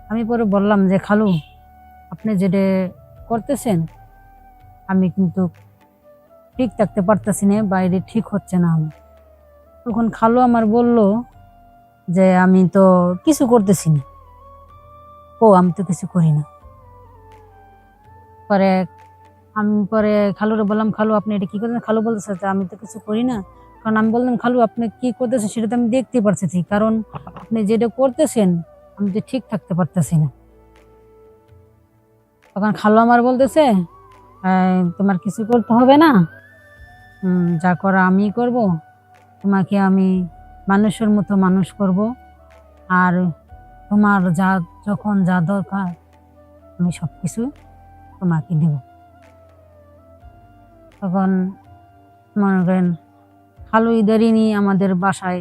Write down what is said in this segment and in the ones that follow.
আমি পরে বললাম যে খালু, আপনি যেটা করতেছেন আমি কিন্তু ঠিক থাকতে পারতেছি না, বাইরে ঠিক হচ্ছে না আমার। তখন খালু আমার বলল যে আমি তো কিছু করতেছি না। আমি তো কিছু করি না। পরে পরে খালুরে বললাম, খালু আপনি এটা কি করতেছেন? খালু বলতেছে যে আমি তো কিছু করি না। কারণ আমি বললাম, খালু আপনি কি করতেছেন সেটা তো আমি দেখতে পারতেছি, কারণ আপনি যেটা করতেছেন আমি তো ঠিক থাকতে পারতেছি না। তখন খালু আমার বলতেছে, তোমার কিছু করতে হবে না, যা করা আমি করব। তোমাকে আমি মানুষের মতো মানুষ করব, আর তোমার যখন যা দরকার আমি সবকিছু তোমাকে দিব। তখন মনে করেন খালু ইদারিনি আমাদের বাসায়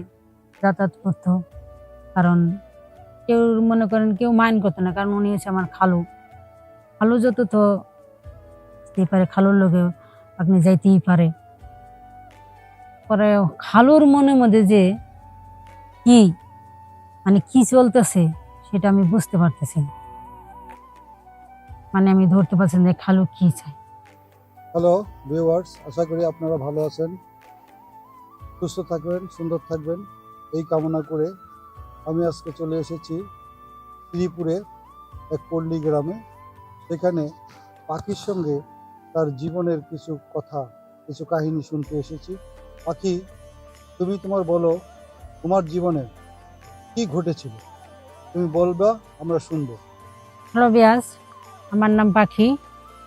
যাতায়াত করতো, কারণ কেউ মনে করেন কেউ মাইন্ড করতো না, কারণ উনি হচ্ছে আমার খালু। খালু যত তো যেতেই পারে, খালুর লোকে আপনি যাইতেই পারে। পরে খালুর মনের মধ্যে যে কি কি চলতেছে সেটা আমি বুঝতে পারতেছি না। আমি ধরতে পারছি না যে খালু কি চায়। হ্যালো ভিউয়ার্স, আশা করি আপনারা ভালো আছেন, সুস্থ থাকবেন, সুন্দর থাকবেন এই কামনা করে আমি আজকে চলে এসেছি শ্রীপুরে এক পল্লী গ্রামে। সেখানে পাখির সঙ্গে তার জীবনের কিছু কথা, কিছু কাহিনী শুনতে এসেছি। পাখি, তুমি তোমার বলো, তোমার জীবনে কি ঘটেছিল, তুমি বলবা, আমরা শুনবো। হ্যালো বিয়াস, আমার নাম পাখি।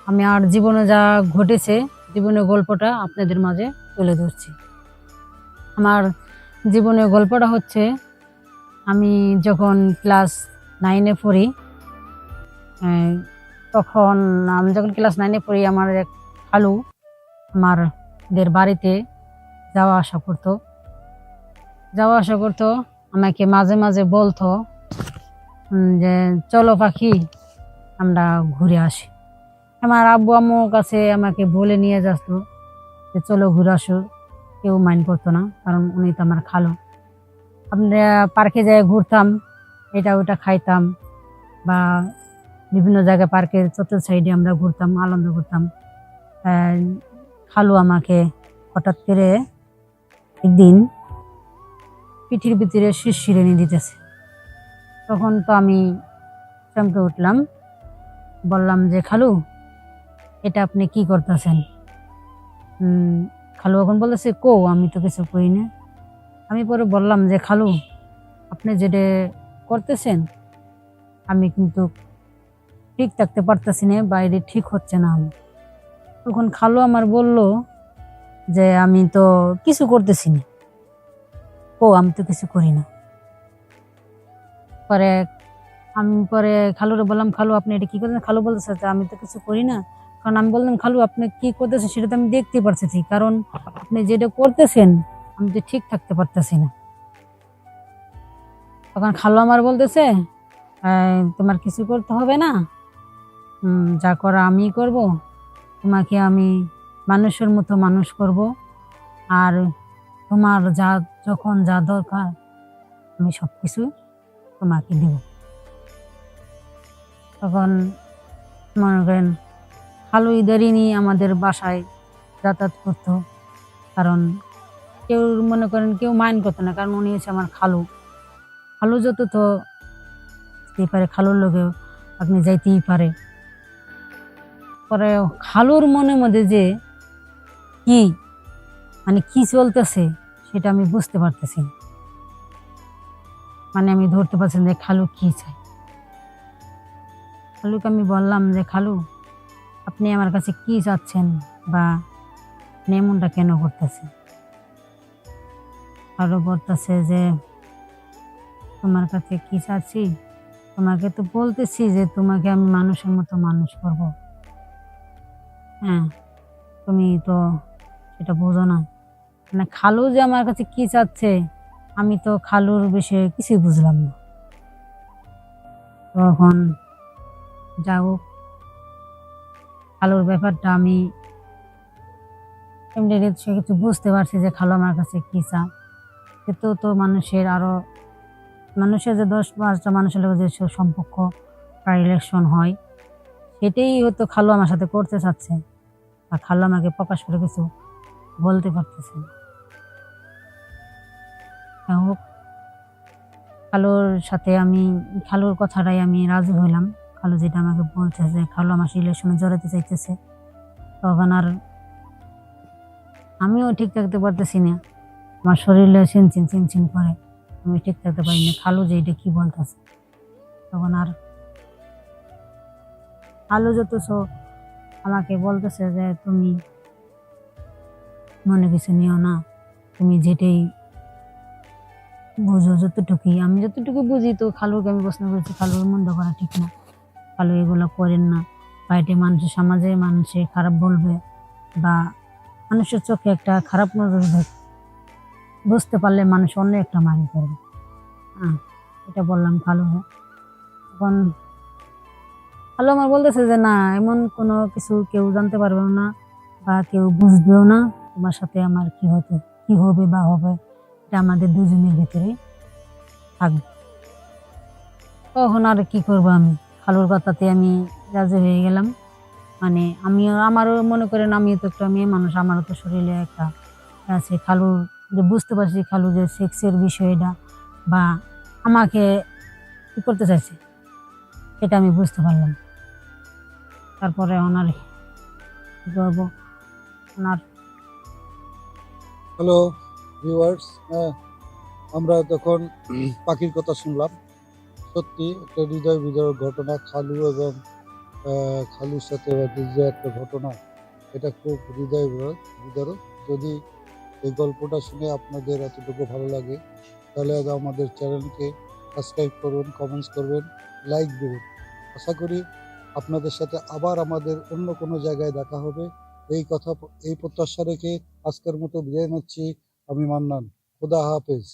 আমি আর জীবনে যা ঘটেছে, জীবনের গল্পটা আপনাদের মাঝে তুলে ধরছি। আমার জীবনের গল্পটা হচ্ছে, আমি যখন ক্লাস 9-এ পড়ি, তখন আমার এক খালু আমাদের বাড়িতে যাওয়া আসা করতো। আমাকে মাঝে মাঝে বলতো যে চলো পাখি, আমরা ঘুরে আসি। আমার আব্বু আম্মুর কাছে আমাকে বলে নিয়ে যেত যে চলো ঘুরে আসো, কেউ মাইন্ড করতো না, কারণ উনি তো আমার খালু। আমরা পার্কে যেয়ে ঘুরতাম, এটা ওটা খাইতাম, বা বিভিন্ন জায়গায় পার্কের চতুর্থ সাইডে আমরা ঘুরতাম, আনন্দ করতাম। খালু আমাকে হঠাৎ করে একদিন পিঠির ভিতরে শিরশিরানি দিতেছে। তখন তো আমি চমকে উঠলাম, বললাম যে খালু, এটা আপনি কি করতেছেন? খালু এখন বলতেছে, আমি তো কিছু করি না। আমি পরে বললাম যে খালু, আপনি যেটা করতেছেন আমি কিন্তু ঠিক থাকতে পারতেছি না, বাইরে ঠিক হচ্ছে না আমার। তখন খালু আমার বলল যে আমি তো কিছু করতেছি না। আমি তো কিছু করি না। পরে খালুরে বললাম, খালু আপনি এটা কি করতেছেন? খালু বলতেছে যে আমি তো কিছু করি না। কারণ আমি বললাম, খালু আপনি কি করতেছেন সেটা তো আমি দেখতে পারতেছি, কারণ আপনি যেটা করতেছেন আমি তো ঠিক থাকতে পারতেছি না। তখন খালু আমার বলতেছে, তোমার কিছু করতে হবে না, যা করা আমি করব। তোমাকে আমি মানুষের মতো মানুষ করব, আর তোমার যখন যা দরকার আমি সবকিছু তোমাকে দিব। তখন মনে করেন খালু ইদারিনি আমাদের বাসায় যাতায়াত করতো, কারণ কেউ মনে করেন কেউ মাইন্ড করতো না, কারণ উনি হচ্ছে আমার খালু। খালু যত তো যেতেই পারে, খালুর লোকে আপনি যাইতেই পারে। পরে খালুর মনের মধ্যে যে কি কি চলতেছে সেটা আমি বুঝতে পারতেছি না। আমি ধরতে পারছি না যে খালু কি চায়। খালুকে আমি বললাম যে খালু, আপনি আমার কাছে কি চাচ্ছেন, বা আপনি এমনটা কেন করতেছেন? খালু বলতেছে যে তোমার কাছে কি চাচ্ছি, তোমাকে তো বলতেছি যে তোমাকে আমি মানুষের মতো মানুষ করব। হ্যাঁ, তুমি তো সেটা বোঝো না। খালু যে আমার কাছে কি চাচ্ছে আমি তো খালুর বিষয়ে কিছুই বুঝলাম না। তখন যা হোক, খালুর ব্যাপারটা আমি এমনি সে কিছু বুঝতে পারছি যে খালু আমার কাছে কি চা। কিন্তু তো মানুষের যে 10-12টা মানুষের লোক যে সম্পর্ক একটা রিলেশন হয়, সেটাই হয়তো খালু আমার সাথে করতে চাচ্ছে, আর খালু আমাকে প্রকাশ করে কিছু বলতে পারতেছে না। যাই হোক, খালুর কথাটাই আমি রাজি হইলাম। খালু যেটা আমাকে বলতেছে, খালু আমার রিলেশনে জড়াতে চাইতেছে, তখন আর আমিও ঠিক থাকতে পারতেছি না। আমার শরীরে চিনচিন চিনচিন করে, আমি ঠিক থাকতে পারি না। খালু যে এটা কি বলতেছে, তখন আর খালু যতছো আমাকে বলতেছে যে তুমি মনে কিছু নিও না, তুমি যেটাই বুঝো যতটুকুই, আমি যতটুকু বুঝি। তো খালুকে আমি প্রশ্ন করেছি, খালুর মন্দ করা ঠিক না, খালু এগুলো করেন না। বাইরে মানুষের সমাজে মানুষে খারাপ বলবে বা মানুষের চোখে একটা খারাপ নজর বুঝতে পারলে মানুষ অন্য একটা মাইন্ড করবে। হ্যাঁ, এটা বললাম খালু। এখন খালু আমার বলতেছে যে না, এমন কোনো কিছু কেউ জানতে পারবেও না বা কেউ বুঝবেও না। তোমার সাথে আমার কি হবে বা হবে, এটা আমাদের দুজনের ভিতরে থাকবে। তখন আর কি করবো, আমি খালুর কথাতে আমি রাজি হয়ে গেলাম। মানে আমারও মনে করেন, আমিও তো একটা মেয়ে মানুষ, আমারও তো শরীরে একটা আছে। খালু যে বুঝতে পারছি, খালু যে সেক্সের বিষয়টা বা আমাকে কি করতে চাইছে, সেটা আমি বুঝতে পারলাম। তারপরে ওনার কি করবো, ওনার হ্যালো ভিউয়ার্স, হ্যাঁ, আমরা তখন পাখির কথা শুনলাম। সত্যি একটা হৃদয় বিদারক ঘটনা। খালু এবং খালুর সাথে যে একটা ঘটনা, এটা খুব হৃদয় বিদারক। যদি এই গল্পটা শুনে আপনাদের এতটুকু ভালো লাগে, তাহলে আমাদের চ্যানেলকে সাবস্ক্রাইব করুন, কমেন্টস করবেন, লাইক দেবেন। আশা করি আপনাদের সাথে আবার আমাদের অন্য কোনো জায়গায় দেখা হবে। এই প্রত্যাশা রেখে আজকের মতো বিদায় নিচ্ছি। আমি মান্নান। খোদা হাফেজ।